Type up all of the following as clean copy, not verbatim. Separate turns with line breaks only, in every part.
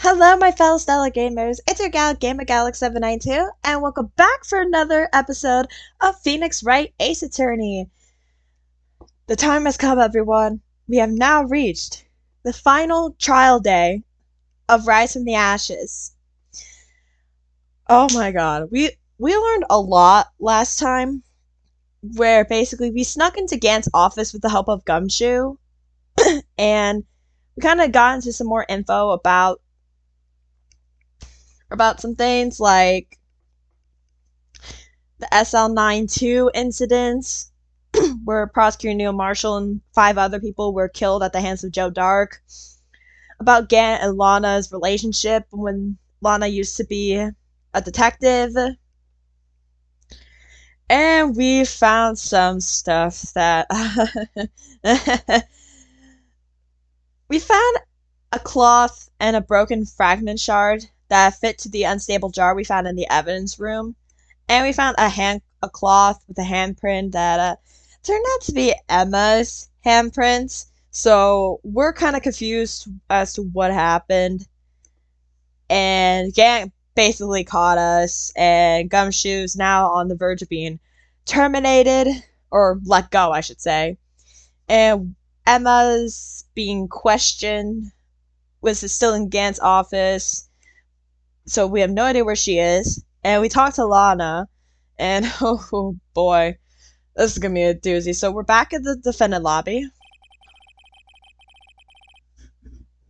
Hello, my fellow stellar gamers. It's your gal, GamerGal792, and welcome back for another episode of Phoenix Wright Ace Attorney. The time has come, everyone. We have now reached the final trial day of Rise from the Ashes. Oh my god, we learned a lot last time, where basically we snuck into Gant's office with the help of Gumshoe, and we kind of got into some more info about some things like the SL92 incidents, where Prosecutor Neil Marshall and 5 other people were killed at the hands of Joe Dark, about Gant and Lana's relationship when Lana used to be a detective, and we found some stuff that we found a cloth and a broken fragment shard that fit to the unstable jar we found in the evidence room. And we found a cloth with a handprint that turned out to be Emma's handprint. So we're kind of confused as to what happened. And Gant basically caught us, and Gumshoe's now on the verge of being terminated, or let go, I should say. And Emma's being questioned, was still in Gant's office. So we have no idea where she is. And we talked to Lana, and oh boy, this is gonna be a doozy. So we're back at the defendant lobby.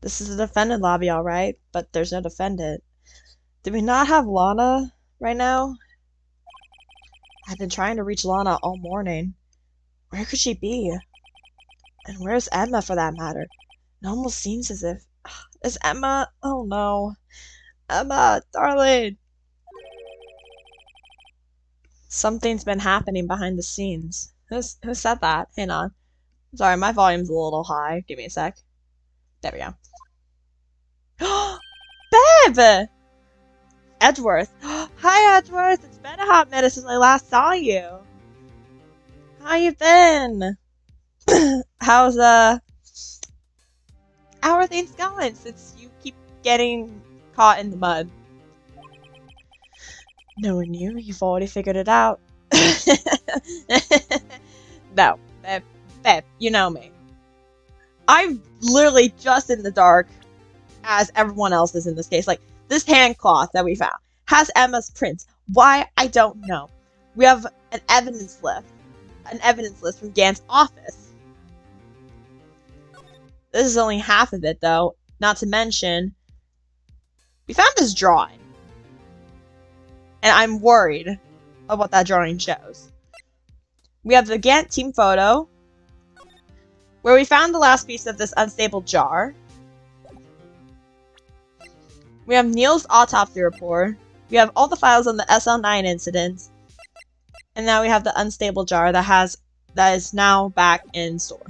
This is the defendant lobby, alright, but there's no defendant. Did we not have Lana right now? I've been trying to reach Lana all morning. Where could she be? And where's Emma, for that matter? It almost seems as if... Is Emma? Oh no. Emma, darling! Something's been happening behind the scenes. Who said that? Hang on. Sorry, my volume's a little high. Give me a sec. There we go. Babe! Edgeworth. Hi, Edgeworth! It's been a hot minute since I last saw you. How you been? How are things going since you keep getting caught in the mud? Knowing you, you've already figured it out. No, babe, you know me. I'm literally just in the dark, as everyone else is in this case. Like, this hand cloth that we found has Emma's prints. Why? I don't know. We have an evidence list from Gant's office. This is only half of it, though. Not to mention, we found this drawing. And I'm worried of what that drawing shows. We have the Gant team photo, where we found the last piece of this unstable jar. We have Neil's autopsy report. We have all the files on the SL9 incident. And now we have the unstable jar that is now back in store.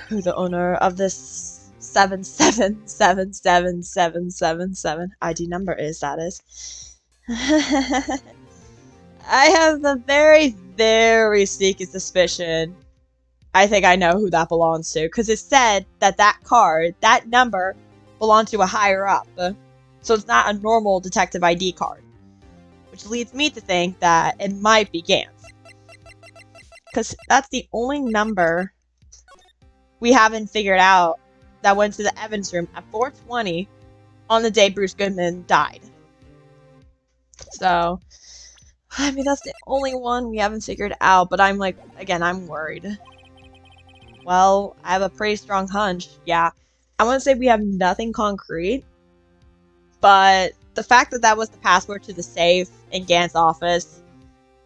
Who the owner of this 7777777 ID number is, that is. I have a very, very sneaky suspicion. I think I know who that belongs to, because it said that card, that number, belonged to a higher up. So it's not a normal detective ID card. Which leads me to think that it might be Gant's. Because that's the only number we haven't figured out that went to the evidence room at 4:20 on the day Bruce Goodman died. So, I mean, that's the only one we haven't figured out, but I'm like, again, I'm worried. Well, I have a pretty strong hunch. Yeah, I want to say we have nothing concrete, but the fact that was the password to the safe in Gant's office,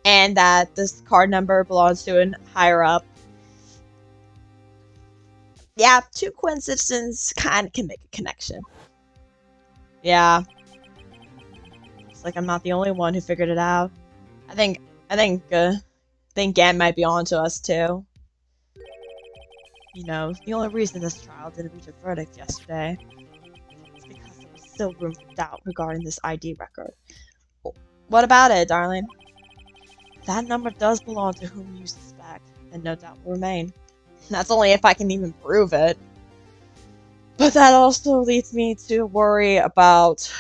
and that this card number belongs to an higher up, yeah, 2 coincidences kind of can make a connection. Yeah. It's like I'm not the only one who figured it out. I think Gant might be on to us too. You know, the only reason this trial didn't reach a verdict yesterday is because there was still room for doubt regarding this ID record. What about it, darling? That number does belong to whom you suspect, and no doubt will remain. That's only if I can even prove it. But that also leads me to worry about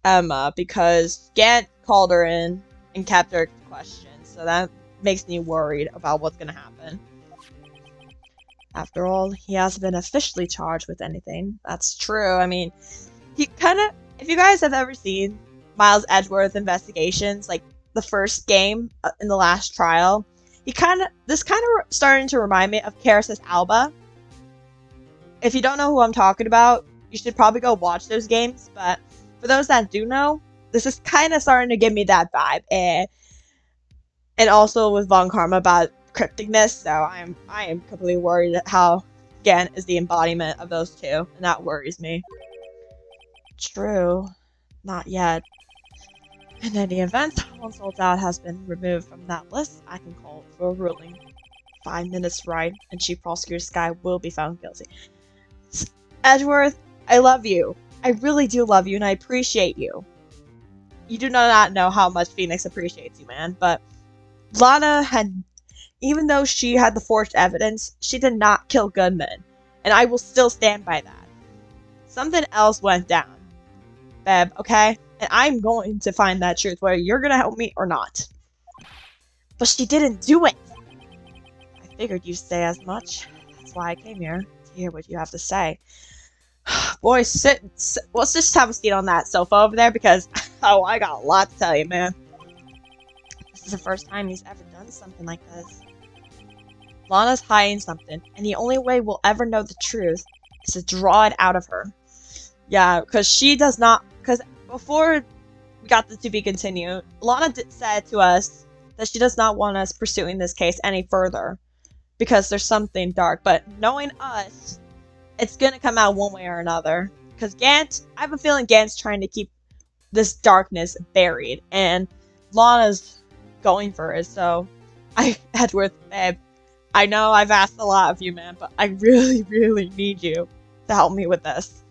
Emma, because Gant called her in and kept her questions, so that makes me worried about what's gonna happen. After all, he hasn't been officially charged with anything. That's true. I mean, he kind of, if you guys have ever seen Miles Edgeworth Investigations, like the first game in the last trial, this kind of starting to remind me of Karis's Alba. If you don't know who I'm talking about, you should probably go watch those games, but for those that do know, this is kind of starting to give me that vibe, and also with Von Karma about crypticness, so I am completely worried at how Gan is the embodiment of those two, and that worries me. True. Not yet. In any event, once Soldad has been removed from that list, I can call for a ruling. 5 minutes right, and Chief Prosecutor Sky will be found guilty. Edgeworth, I love you. I really do love you, and I appreciate you. You do not know how much Phoenix appreciates you, man, but Lana had, even though she had the forged evidence, she did not kill Goodman, and I will still stand by that. Something else went down, Beb, okay? And I'm going to find that truth, whether you're gonna help me or not. But she didn't do it! I figured you'd say as much. That's why I came here, to hear what you have to say. Boy, sit, let's just have a seat on that sofa over there, because, oh, I got a lot to tell you, man. This is the first time he's ever done something like this. Lana's hiding something, and the only way we'll ever know the truth is to draw it out of her. Yeah, because she does not, because before we got the to be continued, Lana said to us that she does not want us pursuing this case any further, because there's something dark, but knowing us, it's gonna come out one way or another. Because Gant, I have a feeling Gant's trying to keep this darkness buried, and Lana's going for it, so Edgeworth, babe, I know I've asked a lot of you, man, but I really, really need you to help me with this.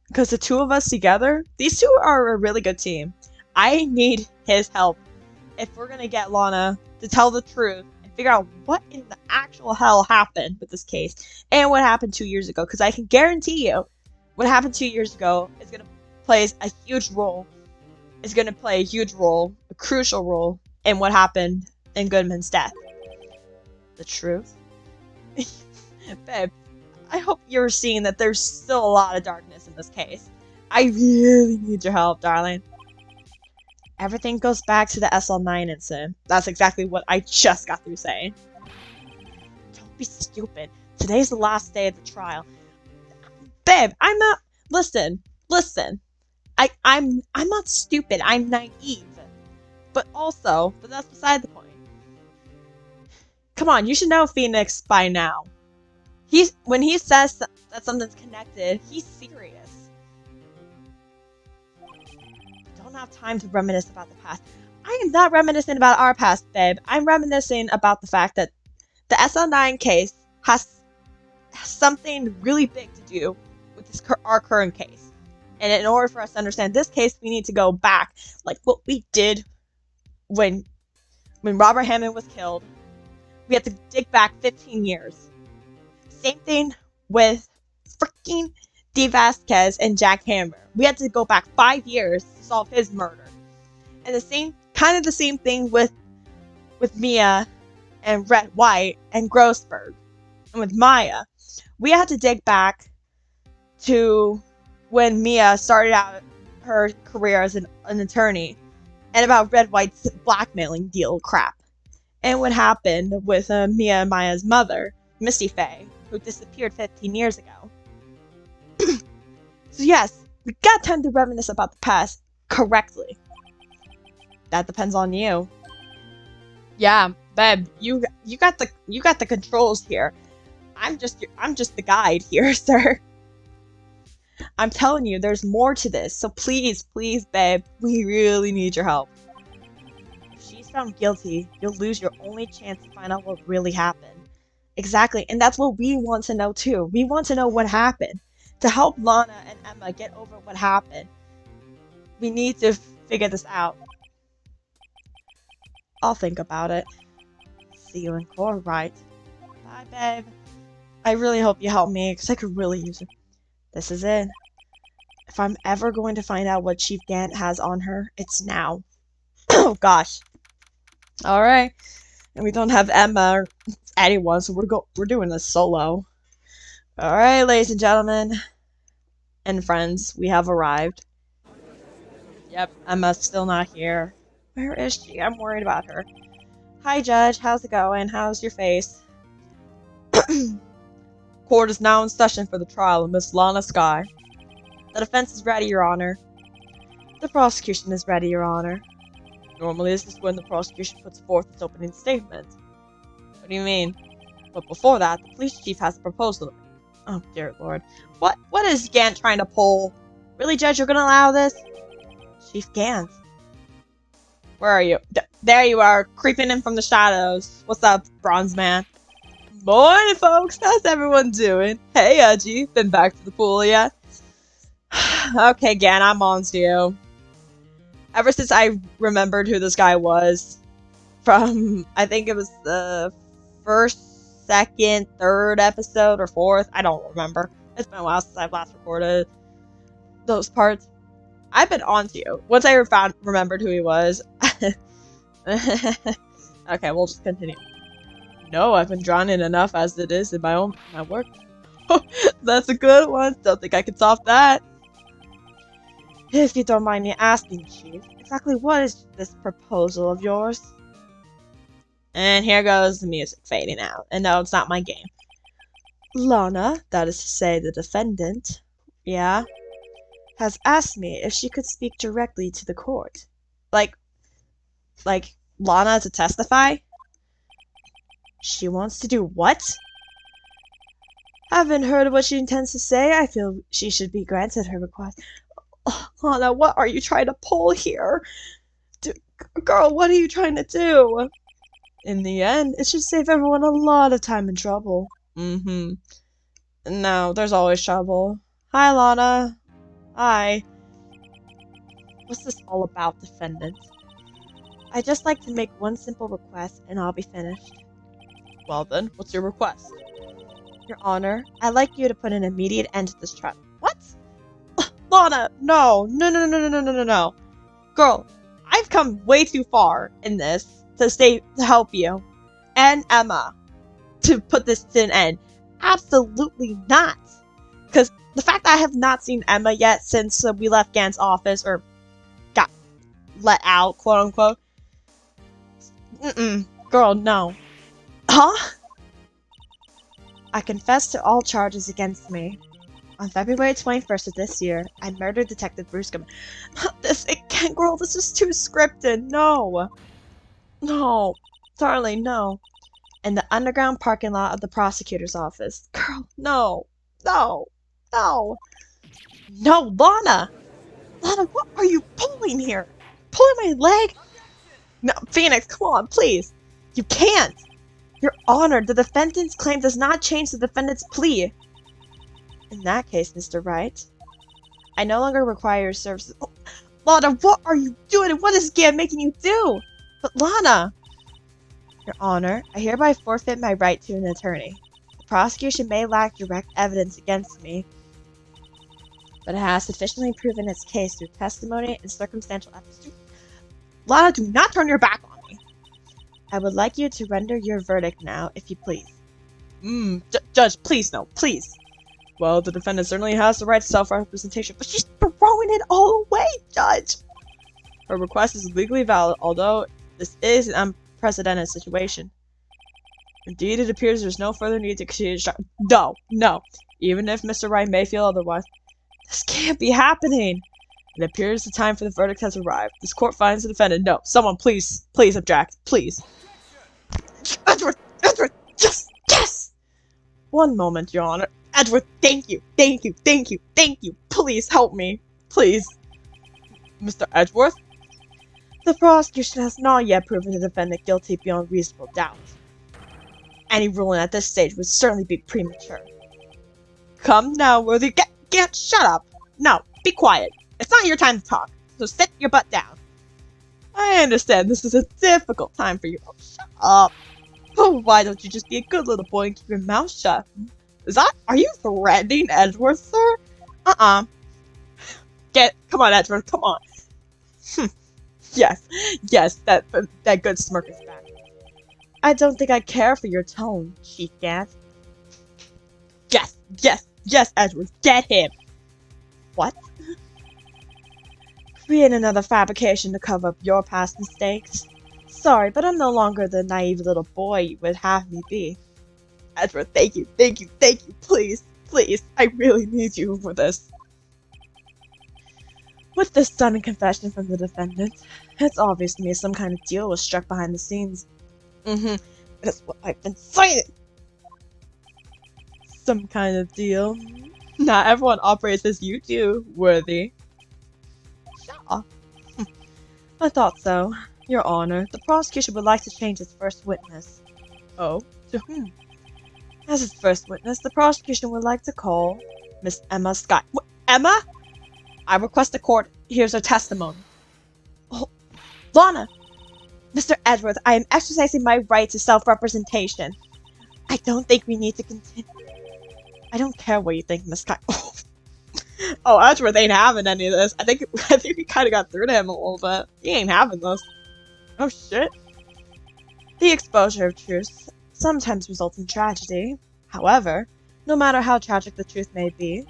Because the two of us together, these two are a really good team. I need his help if we're gonna get Lana to tell the truth and figure out what in the actual hell happened with this case and what happened 2 years ago. Because I can guarantee you, what happened 2 years ago is gonna play a huge role. Is gonna play a huge role, a crucial role, in what happened in Goodman's death. The truth, babe. I hope you're seeing that there's still a lot of darkness in this case. I really need your help, darling. Everything goes back to the SL9 incident. That's exactly what I just got through saying. Don't be stupid. Today's the last day of the trial. Babe, I'm not... Listen. I'm not stupid. I'm naive. But that's beside the point. Come on, you should know Phoenix by now. When he says that something's connected, he's serious. I don't have time to reminisce about the past. I am not reminiscing about our past, babe. I'm reminiscing about the fact that the SL9 case has something really big to do with our current case. And in order for us to understand this case, we need to go back, like what we did when Robert Hammond was killed. We have to dig back 15 years. Same thing with freaking Dee Vasquez and Jack Hammer. We had to go back 5 years to solve his murder. And the same thing with Mia and Red White and Grossberg. And with Maya, we had to dig back to when Mia started out her career as an attorney, and about Red White's blackmailing deal crap. And what happened with Mia and Maya's mother, Misty Faye, who disappeared 15 years ago. So yes, we got time to reminisce about the past correctly. That depends on you. Yeah, babe, you got the controls here. I'm just the guide here, sir. I'm telling you, there's more to this. So please, babe, we really need your help. If she's found guilty, you'll lose your only chance to find out what really happened. Exactly, and that's what we want to know too. We want to know what happened. To help Lana and Emma get over what happened, we need to figure this out. I'll think about it. See you in court, right? Bye, babe. I really hope you help me, because I could really use it. This is it. If I'm ever going to find out what Chief Gant has on her, it's now. Oh gosh. Alright. And we don't have Emma or anyone, so we're doing this solo. Alright, ladies and gentlemen. And friends, we have arrived. Yep, Emma's still not here. Where is she? I'm worried about her. Hi, Judge. How's it going? How's your face? Court is now in session for the trial of Miss Lana Skye. The defense is ready, Your Honor. The prosecution is ready, Your Honor. Normally, this is when the prosecution puts forth its opening statement. What do you mean? But before that, the police chief has a proposal. Oh, dear Lord. What is Gant trying to pull? Really, Judge, you're gonna allow this? Chief Gant. Where are you? There you are, creeping in from the shadows. What's up, Bronze Man? Morning, folks. How's everyone doing? Hey, Udgy. Been back to the pool yet? Okay, Gant, I'm on to you. Ever since I remembered who this guy was, from, I think it was the first, second, third episode, or fourth, I don't remember. It's been a while since I've last recorded those parts. I've been on to you. Once I remembered who he was. Okay, we'll just continue. No, I've been drawn in enough as it is in my work. That's a good one. Don't think I can top that. If you don't mind me asking, Chief, exactly what is this proposal of yours? And here goes the music fading out. And no, it's not my game. Lana, that is to say the defendant, yeah, has asked me if she could speak directly to the court. Like Lana to testify? She wants to do what? Haven't heard what she intends to say. I feel she should be granted her request. Oh, Lana, what are you trying to pull here? Girl, what are you trying to do? In the end, it should save everyone a lot of time and trouble. No, there's always trouble. Hi, Lana. Hi. What's this all about, defendant? I'd just like to make one simple request, and I'll be finished. Well then, what's your request? Your Honor, I'd like you to put an immediate end to this trial. What? Lana, no. No. Girl, I've come way too far in this to help you. And Emma. To put this to an end. Absolutely not. Because the fact that I have not seen Emma yet since we left Gant's office, or got let out, quote unquote. Girl, no. Huh? I confess to all charges against me. On February 21st of this year, I murdered Detective Bruce Gum. This again, girl, this is too scripted. No. No. Darling, no. In the underground parking lot of the prosecutor's office. Girl, no. No. No. No, Lana! Lana, what are you pulling here? Pulling my leg? No, Phoenix, come on, please. You can't. Your Honor, the defendant's claim does not change the defendant's plea. In that case, Mr. Wright, I no longer require your services. Oh, Lana, what are you doing and what is Gant making you do? But Lana! Your Honor, I hereby forfeit my right to an attorney. The prosecution may lack direct evidence against me, but it has sufficiently proven its case through testimony and circumstantial evidence. Lana, do not turn your back on me! I would like you to render your verdict now, if you please. Judge, please, no, please. Well, the defendant certainly has the right to self-representation, but she's throwing it all away, Judge! Her request is legally valid, although this is an unprecedented situation. Indeed, it appears there's no further need to continue to No. Even if Mr. Wright may feel otherwise. This can't be happening! It appears the time for the verdict has arrived. This court finds the defendant. No, someone please object. Please. Edward! Yes! One moment, Your Honor. Edward, thank you. Please help me. Please. Mr. Edgeworth? The prosecution has not yet proven the defendant guilty beyond reasonable doubt. Any ruling at this stage would certainly be premature. Come now, Worthy. Get shut up. No, be quiet. It's not your time to talk, so sit your butt down. I understand this is a difficult time for you. Oh, shut up. Oh, why don't you just be a good little boy and keep your mouth shut? Are you threatening Edgeworth, sir? Uh-uh. Come on, Edward, come on. Yes, yes, that good smirk is back. I don't think I care for your tone, Chief Gant. Yes, yes, yes, Edward, get him! What? Create another fabrication to cover up your past mistakes. Sorry, but I'm no longer the naive little boy you would have me be. Edward, thank you, thank you, thank you, please, please, I really need you for this. With this sudden confession from the defendant, it's obvious to me some kind of deal was struck behind the scenes. That's what I've been saying! Some kind of deal. Not everyone operates as you do, Worthy. Sure. I thought so. Your Honor, the prosecution would like to change its first witness. Oh? To whom? As its first witness, the prosecution would like to call Miss Emma Scott. What? Emma? I request the court hears her testimony. Oh, Lana! Mr. Edwards, I am exercising my right to self-representation. I don't think we need to continue. I don't care what you think, Miss Scott. Oh, Edward ain't having any of this. I think we kind of got through to him a little bit. He ain't having this. Oh shit. The exposure of truth sometimes results in tragedy. However, no matter how tragic the truth may be,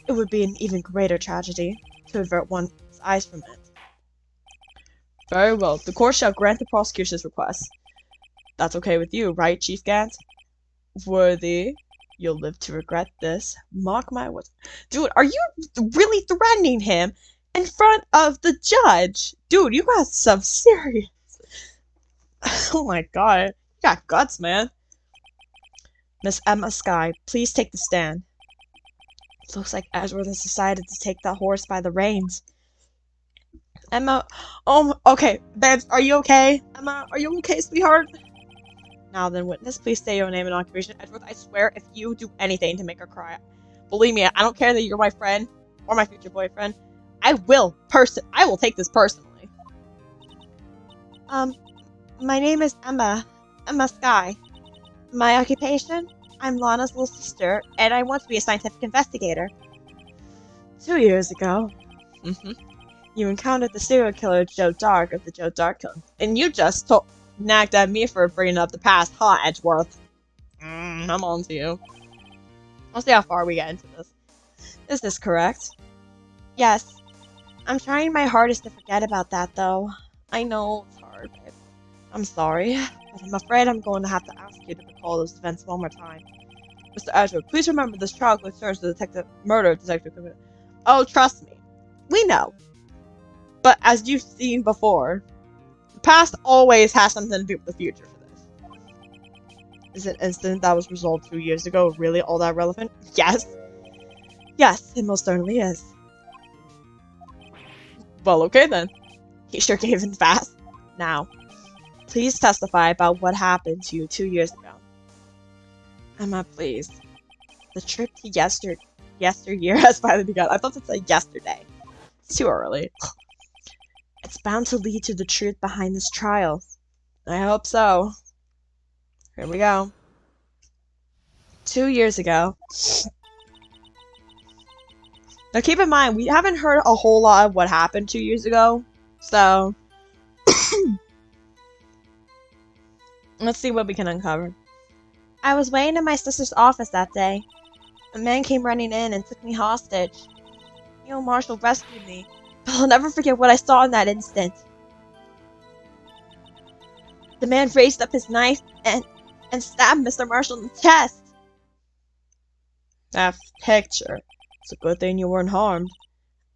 it would be an even greater tragedy to avert one's eyes from it. Very well. The court shall grant the prosecution's request. That's okay with you, right, Chief Gant? Worthy. You'll live to regret this. Mark my words. Dude, are you really threatening him in front of the judge? Dude, you got some serious. Oh my god. You got guts, man. Miss Emma Skye, please take the stand. Looks like Edward has decided to take that horse by the reins. Emma, okay, babes, are you okay? Emma, are you okay, sweetheart? Now then, witness, please say your name and occupation. Edward, I swear, if you do anything to make her cry, believe me, I don't care that you're my friend or my future boyfriend. I will take this personally. My name is Emma Skye. My occupation? I'm Lana's little sister, and I want to be a scientific investigator. 2 years ago, you encountered the serial killer Joe Dark of the Joe Dark Killing, and you just nagged at me for bringing up the past, huh, Edgeworth? I'm on to you. I'll see how far we get into this. Is this correct? Yes. I'm trying my hardest to forget about that, though. I know it's hard, babe. I'm sorry, but I'm afraid I'm going to have to ask you to recall those events one more time. Mr. Edgeworth, please remember this trial concerns the murder of Detective Commander. Oh, trust me. We know. But as you've seen before, the past always has something to do with the future for this. Is an incident that was resolved 2 years ago really all that relevant? Yes. Yes, it most certainly is. Well, okay then. He sure gave in fast. Now, please testify about what happened to you 2 years ago. Emma, please. The trip to yesteryear has finally begun. I thought it said yesterday. It's too early. It's bound to lead to the truth behind this trial. I hope so. Here we go. 2 years ago. Now keep in mind, we haven't heard a whole lot of what happened 2 years ago. So, let's see what we can uncover. I was waiting in my sister's office that day. A man came running in and took me hostage. Neil Marshall rescued me, but I'll never forget what I saw in that instant. The man raised up his knife and stabbed Mr. Marshall in the chest. That picture. It's a good thing you weren't harmed.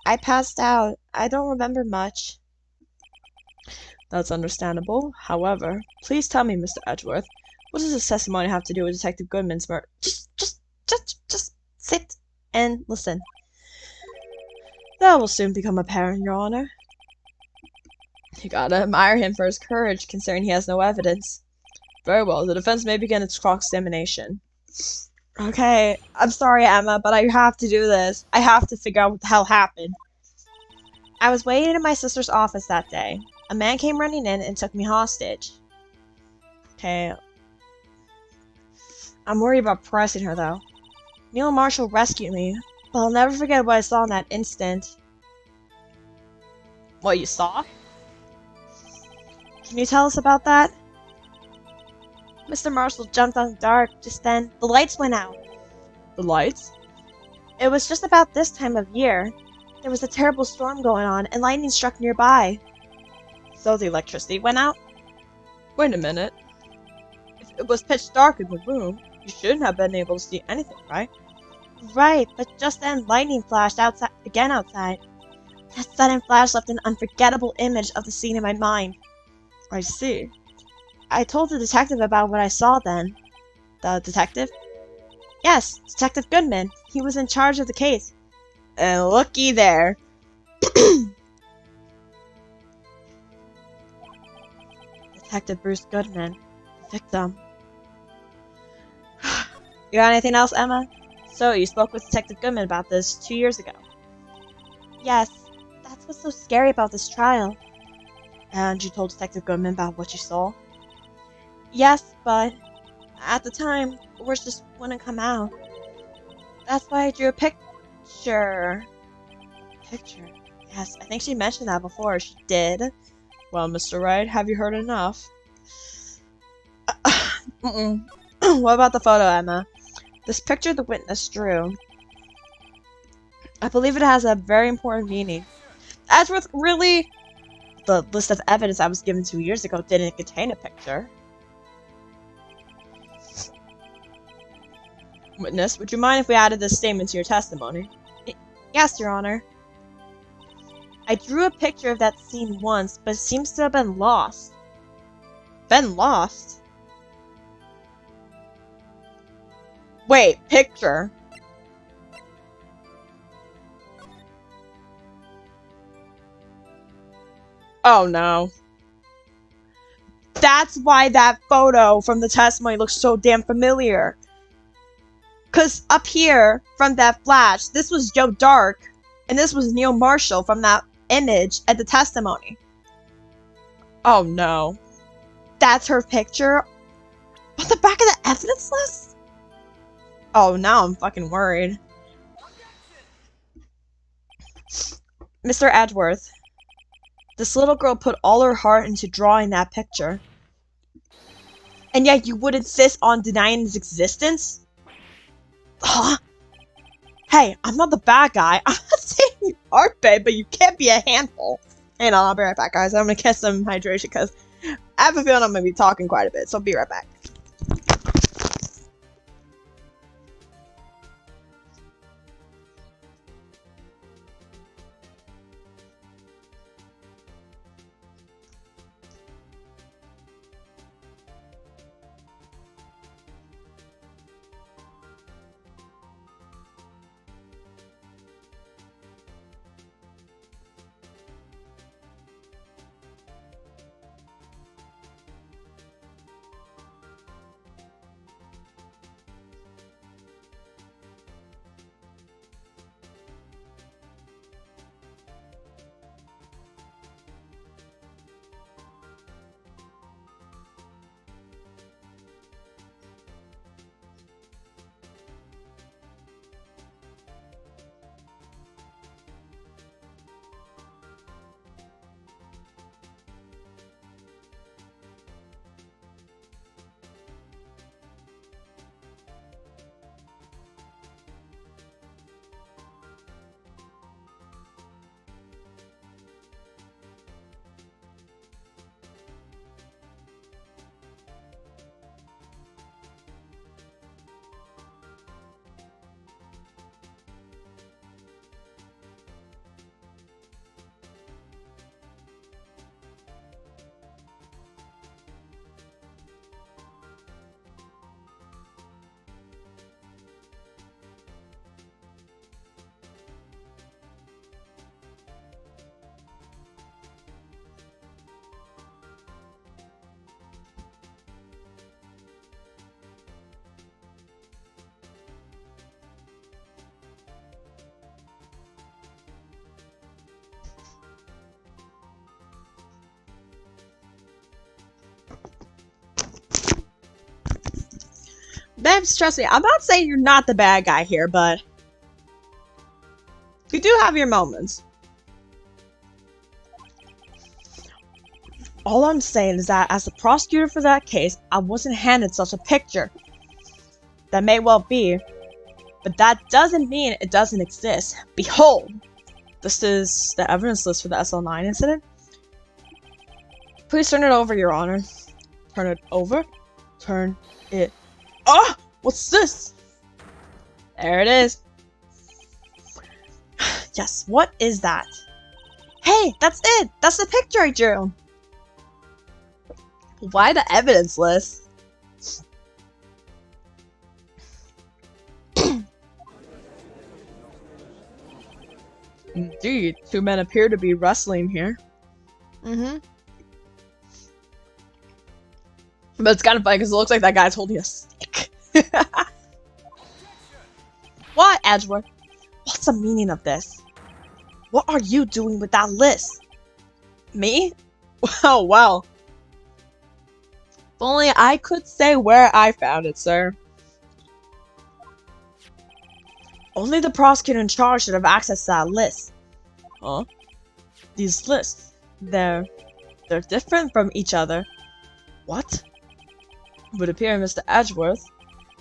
I passed out. I don't remember much. That's understandable. However, please tell me, Mr. Edgeworth, what does this testimony have to do with Detective Goodman's murder? Just sit and listen. That will soon become apparent, Your Honor. You gotta admire him for his courage, considering he has no evidence. Very well, the defense may begin its cross-examination. Okay, I'm sorry, Emma, but I have to do this. I have to figure out what the hell happened. I was waiting in my sister's office that day. A man came running in and took me hostage. Okay. I'm worried about pressing her, though. Neil Marshall rescued me, But I'll never forget what I saw in that instant. What you saw? Can you tell us about that? Mr. Marshall jumped on the dark just then. The lights went out. The lights? It was just about this time of year. There was a terrible storm going on, and lightning struck nearby. So the electricity went out? Wait a minute. If it was pitch dark in the room, you shouldn't have been able to see anything, right? Right, but just then lightning flashed outside. That sudden flash left an unforgettable image of the scene in my mind. I see. I told the detective about what I saw then. The detective? Yes, Detective Goodman. He was in charge of the case. And looky there. Detective Bruce Goodman. The victim. You got anything else, Emma? So, you spoke with Detective Goodman about this 2 years ago. Yes, that's what's so scary about this trial. And you told Detective Goodman about what you saw? Yes, but at the time, words just wouldn't come out. That's why I drew a picture. Picture? Yes, I think she mentioned that before. She did. Well, Mr. Wright, have you heard enough? What about the photo, Emma? This picture the witness drew. I believe it has a very important meaning. Edgeworth, really? The list of evidence I was given 2 years ago didn't contain a picture. Witness, would you mind if we added this statement to your testimony? Yes, Your Honor. I drew a picture of that scene once, but it seems to have been lost. Been lost? Wait, picture? Oh no. That's why that photo from the testimony looks so damn familiar. Cause up here, from that flash, this was Joe Dark, and this was Neil Marshall from that image at the testimony. Oh no. That's her picture? On the back of the evidence list? Oh, now I'm fucking worried. Mr. Edgeworth, this little girl put all her heart into drawing that picture. And yet you would insist on denying its existence? Huh? Hey, I'm not the bad guy. I'm not saying you are bad, but you can't be a handful. Hang on, I'll be right back, guys. I'm gonna get some hydration because I have a feeling I'm gonna be talking quite a bit, so I'll be right back. Babs, trust me, I'm not saying you're not the bad guy here, but You do have your moments. All I'm saying is that as the prosecutor for that case, I wasn't handed such a picture. That may well be, but that doesn't mean it doesn't exist. Behold! This is the evidence list for the SL9 incident. Please turn it over, Your Honor. Turn it over? Turn it... Ah! What's this? There it is. Yes, what is that? Hey, that's it! That's the picture I drew! Why the evidence list? Indeed, two men appear to be wrestling here. But it's kind of funny because it looks like that guy's holding a stick. What, Edgeworth? What's the meaning of this? What are you doing with that list? Me? Oh, well. If only I could say where I found it, sir. Only the prosecutor in charge should have access to that list. Huh? These lists, they're different from each other. What? It would appear, Mr. Edgeworth,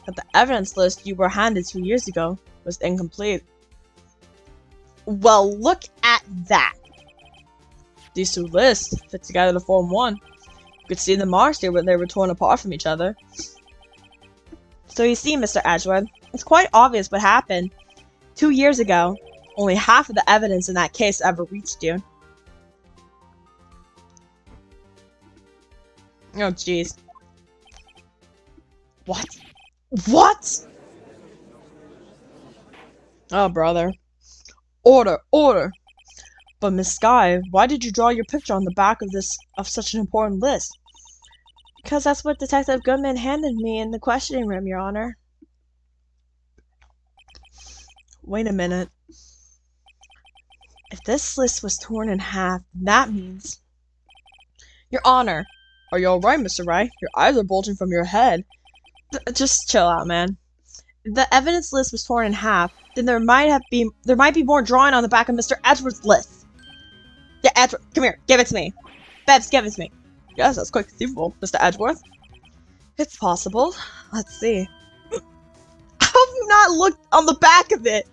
that the evidence list you were handed 2 years ago was incomplete. Well, look at that. These two lists fit together to form one. You could see the marks there when they were torn apart from each other. So you see, Mr. Edgeworth, it's quite obvious what happened. 2 years ago, only half of the evidence in that case ever reached you. Oh, jeez. What? What? Oh, brother. Order, order! But Miss Skye, why did you draw your picture on the back of such an important list? Because that's what Detective Goodman handed me in the questioning room, Your Honor. Wait a minute. If this list was torn in half, that means... Your Honor! Are you alright, Mr. Wright? Your eyes are bulging from your head. Just chill out, man. If the evidence list was torn in half, then there might be more drawing on the back of Mr. Edgeworth's list. Yeah, Edgeworth, come here. Give it to me. Bebs, give it to me. Yes, that's quite conceivable, Mr. Edgeworth. It's possible. Let's see. How have you not looked on the back of it?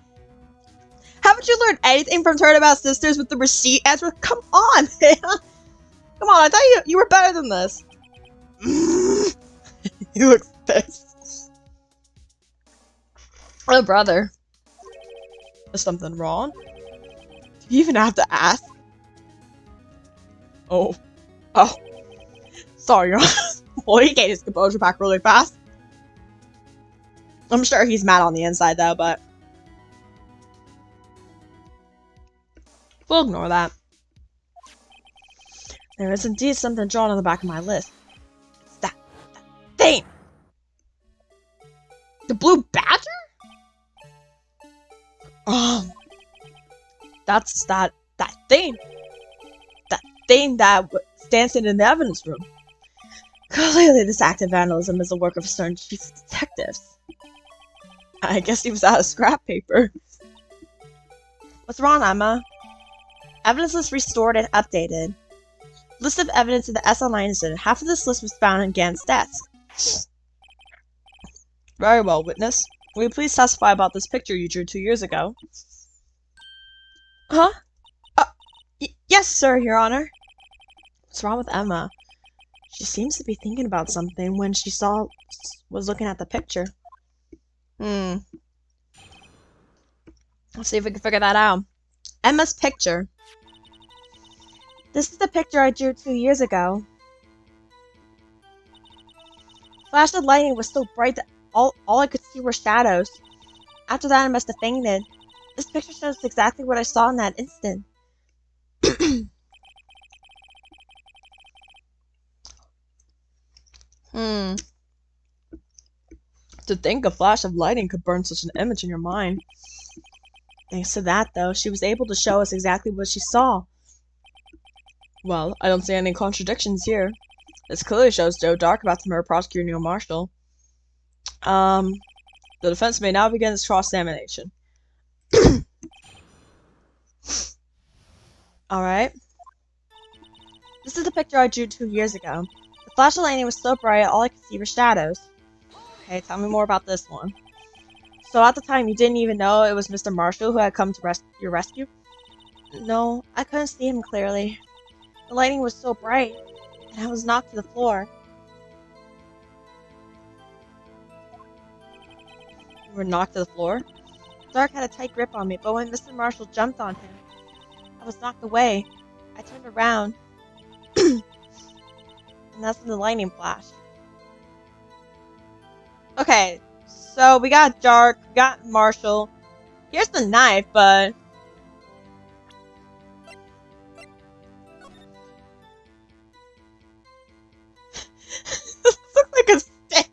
Haven't you learned anything from Turnabout Sisters with the receipt, Edgeworth? Come on, man. Come on, I thought you were better than this. You look pissed. Oh, brother. Is something wrong? Do you even have to ask? Oh. Oh. Sorry, Your Honor. Well, he gained his composure back really fast. I'm sure he's mad on the inside, though, but... we'll ignore that. There is indeed something drawn on the back of my list. It's that thing! The blue badger? Oh. That's that thing. That thing that stands in the evidence room. Clearly, this act of vandalism is the work of a certain chief of detectives. I guess he was out of scrap paper. What's wrong, Emma? Evidence list restored and updated. List of evidence in the SL9 incident. Half of this list was found in Gann's desk. Very well, witness. Will you please testify about this picture you drew 2 years ago? Huh? Yes, sir, Your Honor. What's wrong with Emma? She seems to be thinking about something when she was looking at the picture. Let's see if we can figure that out. Emma's picture. This is the picture I drew 2 years ago. Flash of lightning was so bright that all I could see were shadows. After that, I must have fainted. This picture shows exactly what I saw in that instant. To think a flash of lightning could burn such an image in your mind. Thanks to that, though, she was able to show us exactly what she saw. Well, I don't see any contradictions here. This clearly shows Joe Dark about the murder prosecutor Neil Marshall. The defense may now begin its cross-examination. Alright. This is the picture I drew 2 years ago. The flash of lightning was so bright, all I could see were shadows. Okay, tell me more about this one. So at the time, you didn't even know it was Mr. Marshall who had come to your rescue? No, I couldn't see him clearly. The lightning was so bright, and I was knocked to the floor. You were knocked to the floor? The dark had a tight grip on me, but when Mr. Marshall jumped on him, I was knocked away. I turned around, and that's when the lightning flashed. Okay, so we got Dark, we got Marshall. Here's the knife, but... this looks like a stick!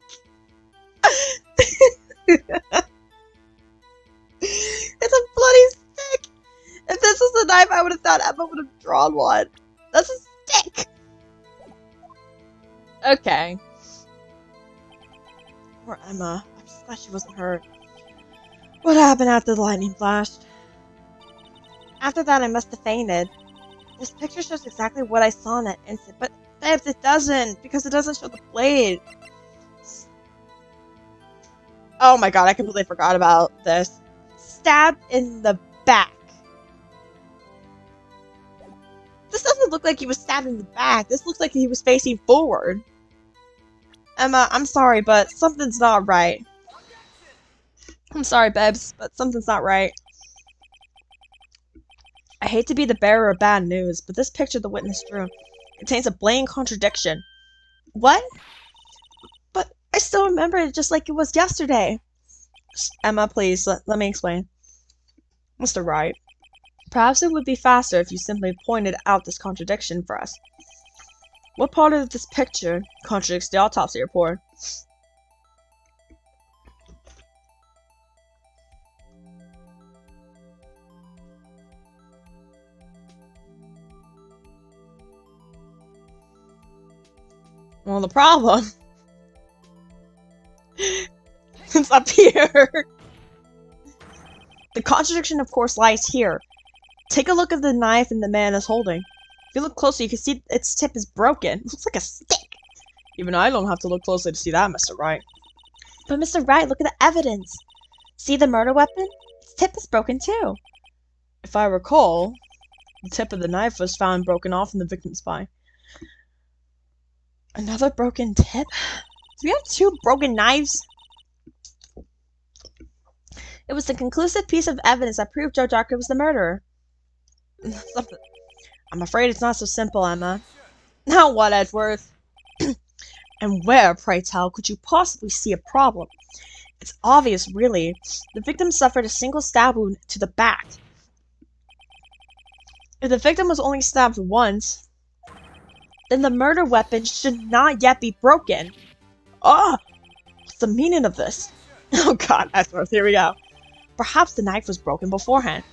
It's a bloody stick! If this was a knife, I would have thought Emma would have drawn one. That's a stick! Okay. Poor Emma. I'm just glad she wasn't hurt. What happened after the lightning flashed? After that, I must have fainted. This picture shows exactly what I saw in that instant, but it doesn't, because it doesn't show the blade. Oh my god, I completely forgot about this. Stabbed in the back. This doesn't look like he was stabbed in the back. This looks like he was facing forward. Emma, I'm sorry, but something's not right. I'm sorry, Bebs, but something's not right. I hate to be the bearer of bad news, but this picture the witness drew contains a blatant contradiction. What? But I still remember it just like it was yesterday. Emma, please, let me explain. Mr. Wright, perhaps it would be faster if you simply pointed out this contradiction for us. What part of this picture contradicts the autopsy report? Well, the problem is up here. The contradiction, of course, lies here. Take a look at the knife the man is holding. If you look closely, you can see its tip is broken. It looks like a stick. Even I don't have to look closely to see that, Mr. Wright. But Mr. Wright, look at the evidence. See the murder weapon? Its tip is broken too. If I recall, the tip of the knife was found broken off in the victim's spine. Another broken tip? Do we have 2 broken knives? It was the conclusive piece of evidence that proved Joe Darker was the murderer. I'm afraid it's not so simple, Emma. Now what, Edgeworth? And where, pray tell, could you possibly see a problem? It's obvious, really. The victim suffered a single stab wound to the back. If the victim was only stabbed once, then the murder weapon should not yet be broken. Ah! What's the meaning of this? Oh god, Edgeworth, here we go. Perhaps the knife was broken beforehand.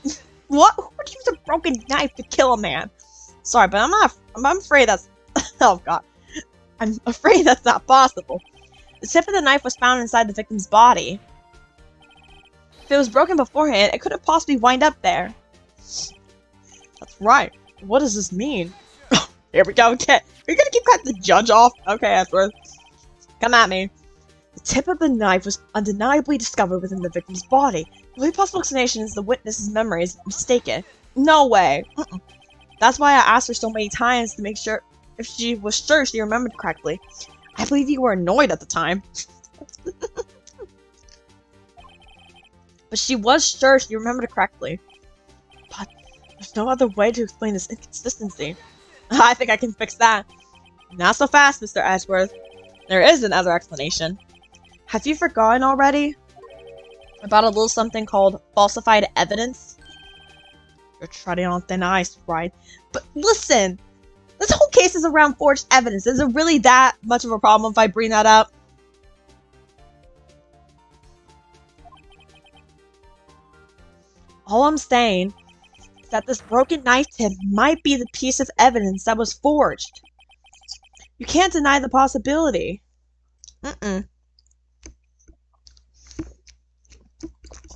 What? Who would use a broken knife to kill a man? Sorry, but I'm afraid that's... oh god. I'm afraid that's not possible. The tip of the knife was found inside the victim's body. If it was broken beforehand, it couldn't possibly wind up there. That's right. What does this mean? Here we go again. Are you gonna keep cutting the judge off? Okay, Edgeworth. Come at me. The tip of the knife was undeniably discovered within the victim's body. The only possible explanation is the witness's memory is mistaken. No way. That's why I asked her so many times to make sure if she was sure she remembered correctly. I believe you were annoyed at the time. But she was sure she remembered correctly. But there's no other way to explain this inconsistency. I think I can fix that. Not so fast, Mr. Edgeworth. There is another explanation. Have you forgotten already about a little something called falsified evidence? You're treading on thin ice, right? But listen! This whole case is around forged evidence. Is it really that much of a problem if I bring that up? All I'm saying is that this broken knife tip might be the piece of evidence that was forged. You can't deny the possibility.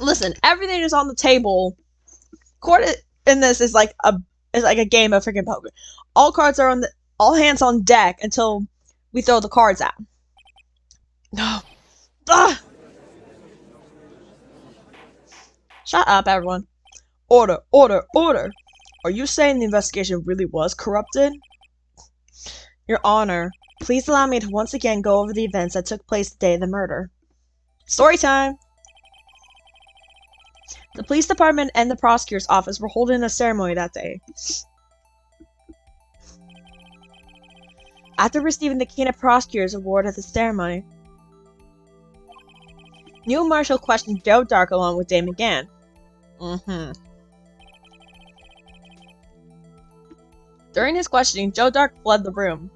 Listen, everything is on the table. Court in this is like a It's like a game of freaking poker. All hands on deck until we throw the cards out. No. Ugh. Shut up, everyone. Order, order, order. Are you saying the investigation really was corrupted? Your Honor, please allow me to once again go over the events that took place the day of the murder. Story time! The police department and the prosecutor's office were holding a ceremony that day. After receiving the King of Prosecutors Award at the ceremony, Neil Marshall questioned Joe Dark along with Dave McGann. During his questioning, Joe Dark fled the room.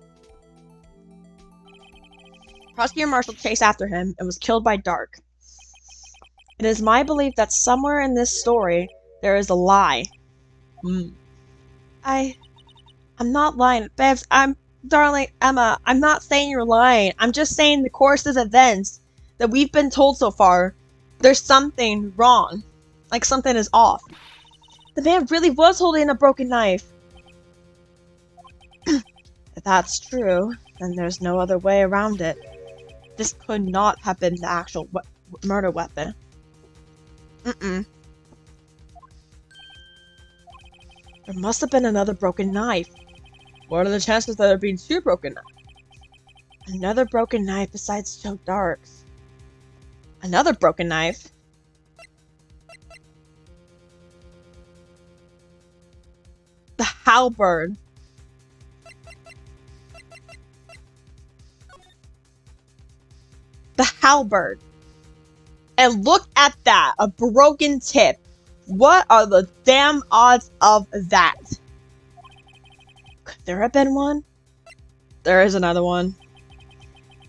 Prosecutor Marshall chased after him and was killed by Dark. It is my belief that somewhere in this story, there is a lie. I'm not lying. Bevs, darling Emma, I'm not saying you're lying. I'm just saying the course of events that we've been told so far, there's something wrong. Like something is off. The man really was holding a broken knife. If that's true, then there's no other way around it. This could not have been the actual murder weapon. There must have been another broken knife. What are the chances that there being two broken knives? Another broken knife besides Joe Dark's. Another broken knife? The halberd. The halberd. And look at that, a broken tip. What are the damn odds of that? Could there have been one? There is another one.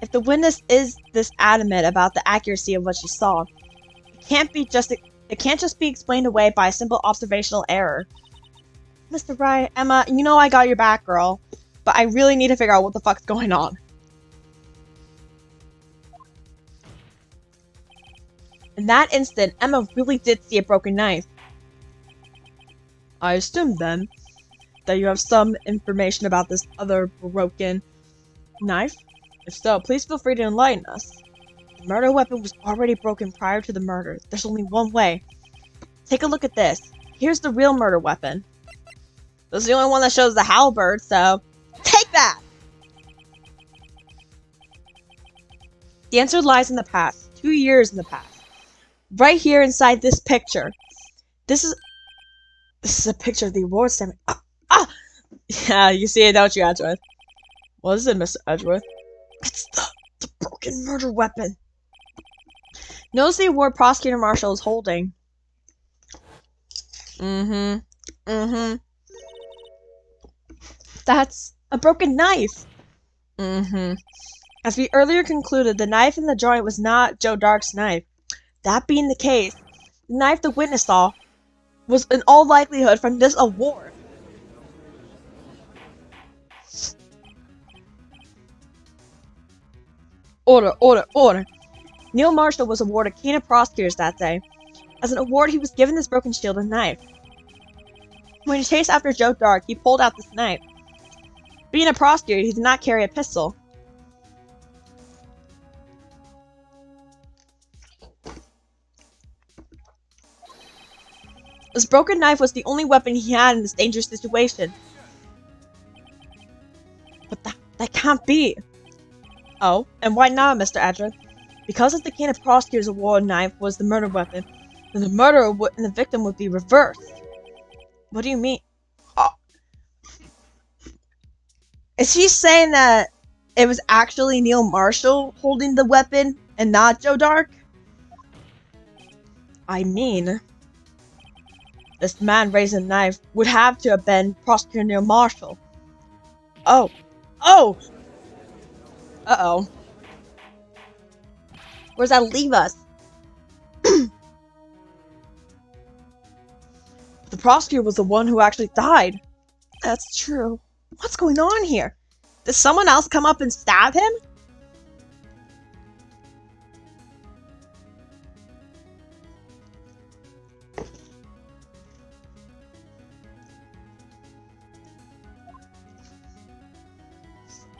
If the witness is this adamant about the accuracy of what she saw, it can't just be explained away by a simple observational error. Mr. Wright, Emma, you know I got your back, girl, but I really need to figure out what the fuck's going on. In that instant, Emma really did see a broken knife. I assume, then, that you have some information about this other broken knife? If so, please feel free to enlighten us. The murder weapon was already broken prior to the murder. There's only one way. Take a look at this. Here's the real murder weapon. This is the only one that shows the halberd, so take that! The answer lies in the past. 2 years in the past. Right here inside this picture. This is a picture of the award ceremony. Yeah, you see it, don't you, Edgeworth? What is it, Mr. Edgeworth? It's the broken murder weapon. Notice the award Prosecutor Marshall is holding. That's a broken knife. As we earlier concluded, the knife in the joint was not Joe Dark's knife. That being the case, the knife the witness saw was in all likelihood from this award. Order, order, order. Neil Marshall was awarded King of Prosecutors that day. As an award, he was given this broken shield and knife. When he chased after Joe Dark, he pulled out this knife. Being a prosecutor, he did not carry a pistol. This broken knife was the only weapon he had in this dangerous situation. But that can't be. Oh, and why not, Mr. Edgeworth? Because if the King of Prosecutors Award knife was the murder weapon, then the murderer and the victim would be reversed. What do you mean? Oh. Is he saying that it was actually Neil Marshall holding the weapon and not Joe Dark? I mean, this man raising a knife would have to have been Prosecutor Neil Marshall. Oh. Oh! Uh-oh. Where does that leave us? The prosecutor was the one who actually died. That's true. What's going on here? Did someone else come up and stab him?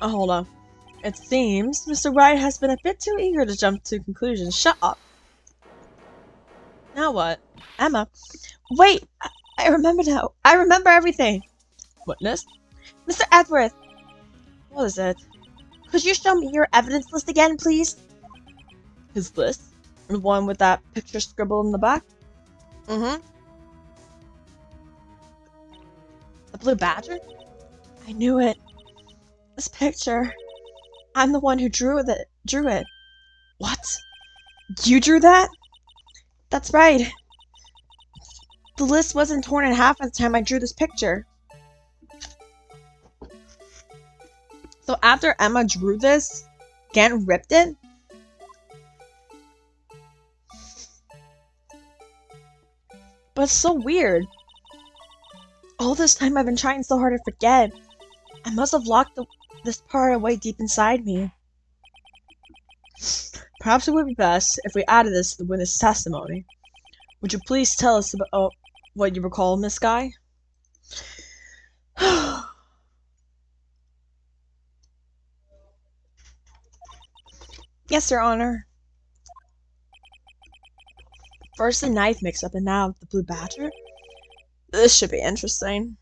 Hold on. It seems Mr. Wright has been a bit too eager to jump to conclusions. Shut up. Now what? Emma. Wait! I remember now. I remember everything. Witness? Mr. Edworth! What is it? Could you show me your evidence list again, please? His list? The one with that picture scribbled in the back? Mm-hmm. The blue badger? I knew it. This picture. I'm the one who drew it. What? You drew that? That's right. The list wasn't torn in half at the time I drew this picture. So after Emma drew this, Gant ripped it? But it's so weird. All this time I've been trying so hard to forget. I must have locked this part away deep inside me. Perhaps it would be best if we added this to the witness testimony. Would you please tell us about what you recall, Miss Guy? Yes, Your Honor. First the knife mix-up and now the blue badger? This should be interesting.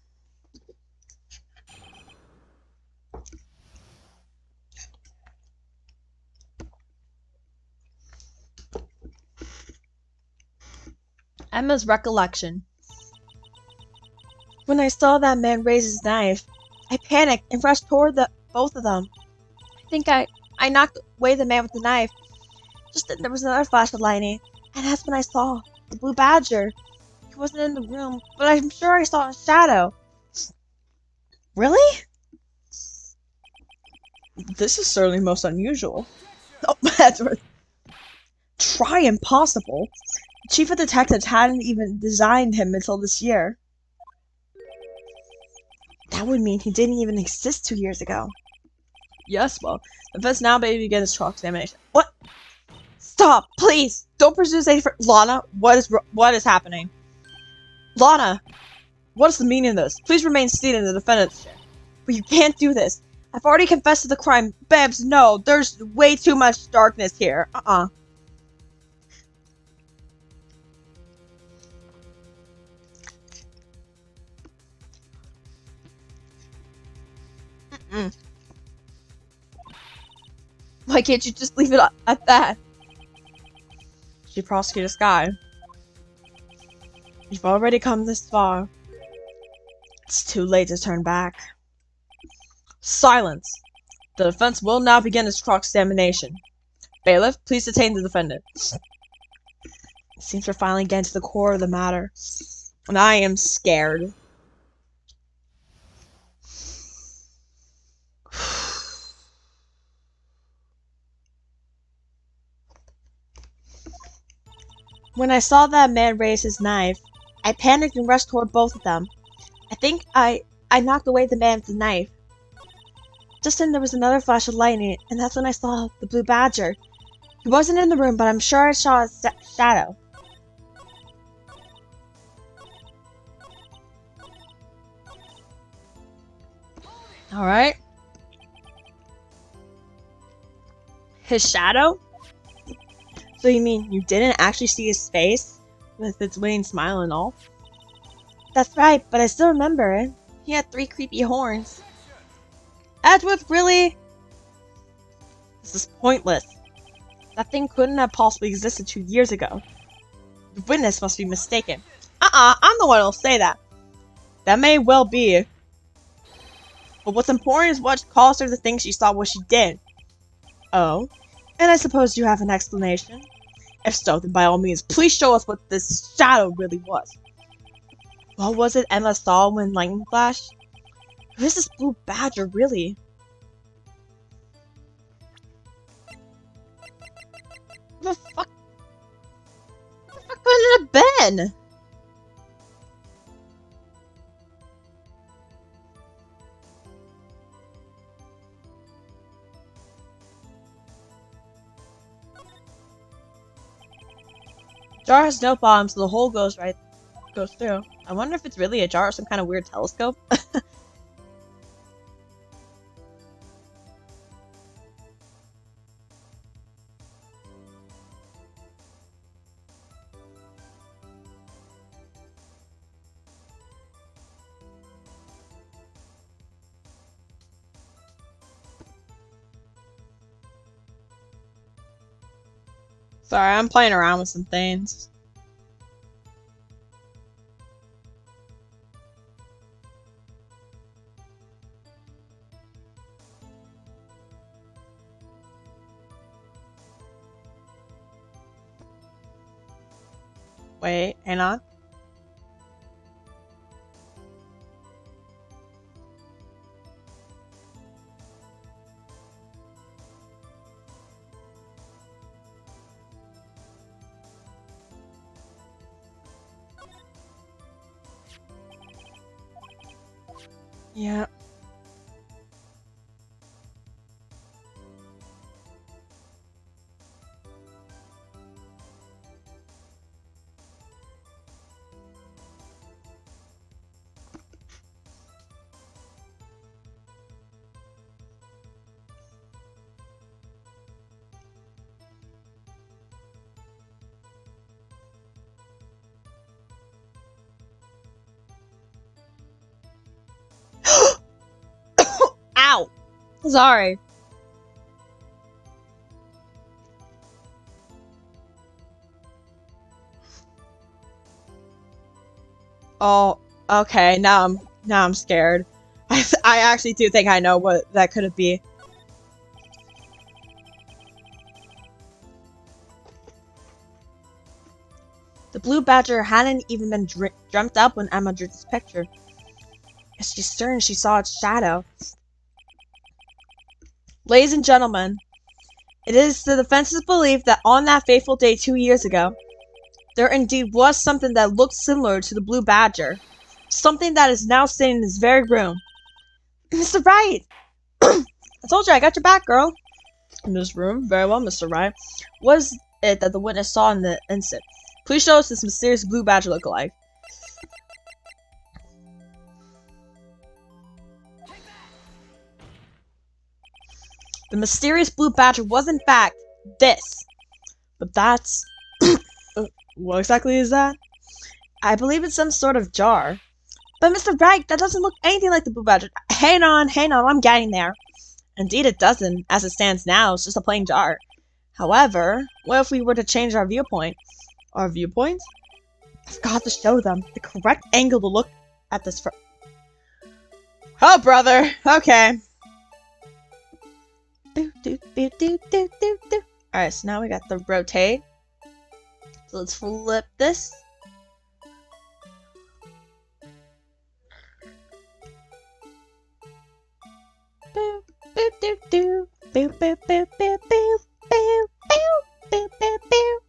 Emma's recollection. When I saw that man raise his knife, I panicked and rushed toward both of them. I think I knocked away the man with the knife. Just then there was another flash of lightning, and that's when I saw the blue badger. He wasn't in the room, but I'm sure I saw a shadow. Really? This is certainly most unusual. Oh, Edward. Try impossible. The chief of detectives hadn't even designed him until this year. That would mean he didn't even exist 2 years ago. Yes, well, the defense now may begin its cross-examination. What? Stop, please! Don't pursue any for Lana, what is happening? Lana! What is the meaning of this? Please remain seated in the defendant's chair. But you can't do this. I've already confessed to the crime. Babs, no, there's way too much darkness here. Why can't you just leave it at that? She prosecuted Sky. You've already come this far. It's too late to turn back. Silence! The defense will now begin its cross-examination. Bailiff, please detain the defendant. It seems we're finally getting to the core of the matter. And I am scared. When I saw that man raise his knife, I panicked and rushed toward both of them. I think I knocked away the man with the knife. Just then there was another flash of lightning, and that's when I saw the blue badger. He wasn't in the room, but I'm sure I saw his shadow. Alright. His shadow? So you mean you didn't actually see his face? With its winning smile and all? That's right, but I still remember it. He had 3 creepy horns. Edgeworth, really? This is pointless. That thing couldn't have possibly existed 2 years ago. The witness must be mistaken. I'm the one who'll say that. That may well be. But what's important is what caused her to think she saw what she did. Oh? And I suppose you have an explanation? If so, then by all means, please show us what this shadow really was. What was it Emma saw when lightning flashed? Who is this blue badger, really? What the fuck? What the fuck could it have been? Jar has no bottom, so the hole goes through. I wonder if it's really a jar or some kind of weird telescope. Sorry, I'm playing around with some things. Wait, hang on. Yeah. Ow! Sorry. Oh, okay. Now I'm scared. I actually do think I know what that could be. The blue badger hadn't even been dreamt up when Emma drew this picture. As she turned, she saw its shadow. Ladies and gentlemen, it is the defense's belief that on that fateful day 2 years ago, there indeed was something that looked similar to the blue badger. Something that is now sitting in this very room. Mr. Wright! I told you I got your back, girl. In this room? Very well, Mr. Wright. What is it that the witness saw in the instant? Please show us this mysterious blue badger look-alike. The mysterious blue badger was in fact this. But that's... what exactly is that? I believe it's some sort of jar. But Mr. Wright, that doesn't look anything like the blue badger. Hang on, I'm getting there. Indeed it doesn't. As it stands now, it's just a plain jar. However, what if we were to change our viewpoint? Our viewpoint? I've got to show them the correct angle to look at this from. Oh, brother. Okay. Alright, so now we got the rotate. So let's flip this. Boop, boop, doop, doop. Boop, boop, boop, boop, boop. Boop, boop, boop, boop, boop.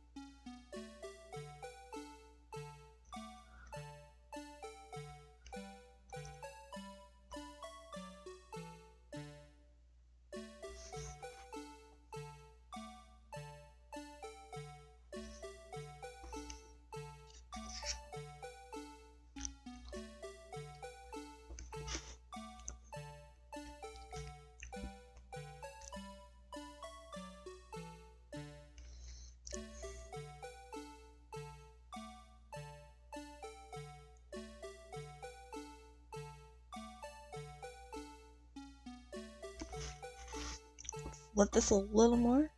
Flip this a little more.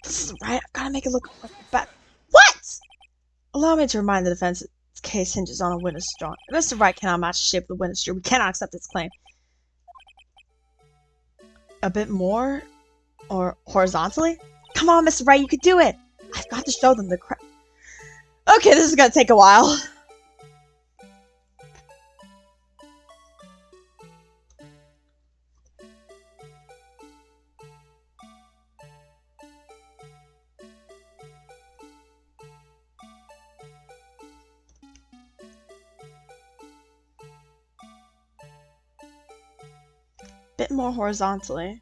This is right. I've got to make it look like bad. What? Allow me to remind the defense its case hinges on a witness strong. If Mr. Wright cannot match the shape of the witness tree, we cannot accept its claim. A bit more? Or horizontally? Come on, Mr. Wright, you could do it! I've got to show them the Okay, this is gonna take a while. Bit more horizontally.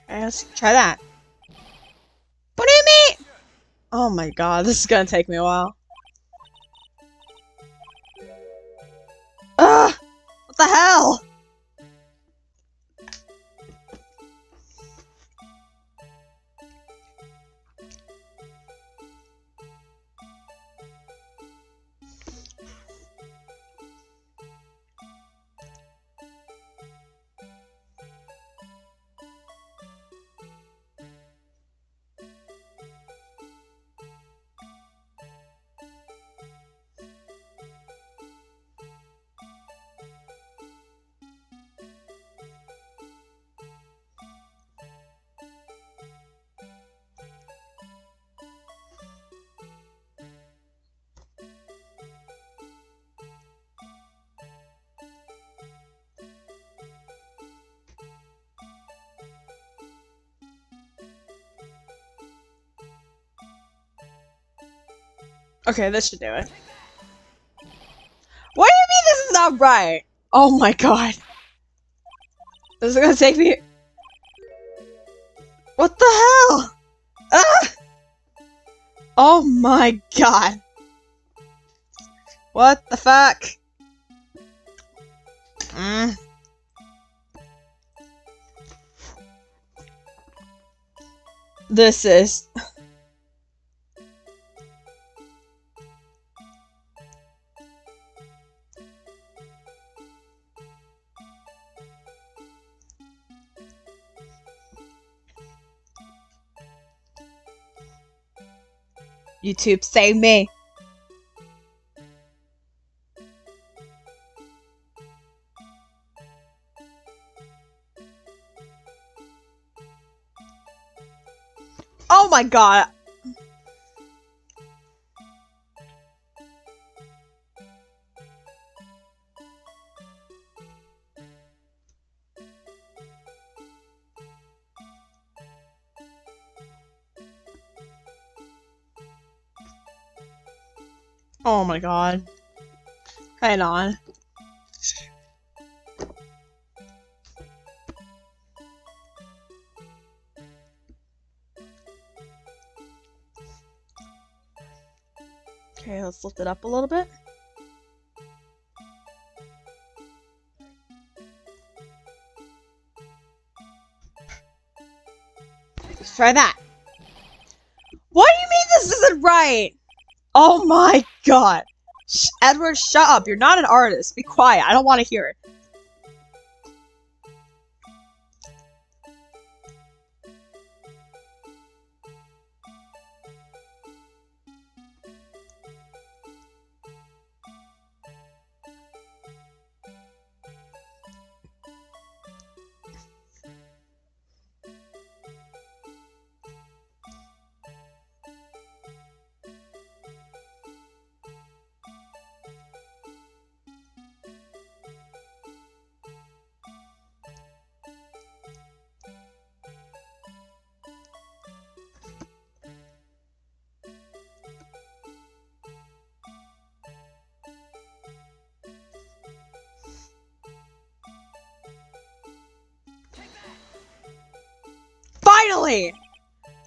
Okay, let's try that. What do you mean? Oh my god, this is gonna take me a while. Ugh! What the hell? Okay, this should do it. What do you mean this is not right? Oh my god. This is gonna take me... What the hell? Ah! Oh my god. What the fuck? This is... YouTube, save me. Oh my god. Oh my god. Hang on. Okay, let's lift it up a little bit. Let's try that. What do you mean this isn't right? Oh my god. Edward, shut up. You're not an artist. Be quiet. I don't want to hear it. Finally!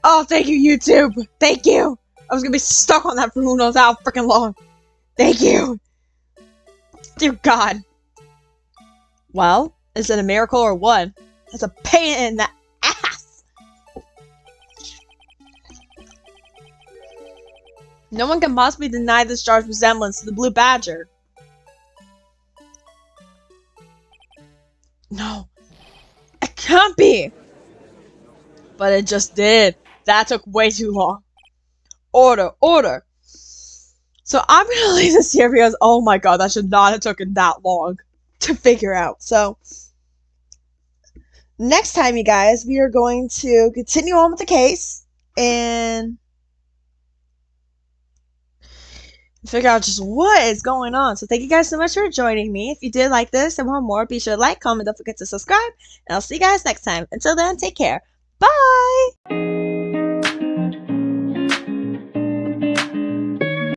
Oh, thank you, YouTube. Thank you. I was gonna be stuck on that for who knows how freaking long. Thank you. Dear God. Well, is it a miracle or what? It's a pain in the ass. No one can possibly deny this jar's resemblance to the blue badger. No. It can't be. But it just did. That took way too long. Order, order. So I'm gonna leave this here because, oh my god, that should not have taken that long to figure out. So, next time, you guys, we are going to continue on with the case and figure out just what is going on. So thank you guys so much for joining me. If you did like this and want more, be sure to like, comment, don't forget to subscribe, and I'll see you guys next time. Until then, take care. Bye!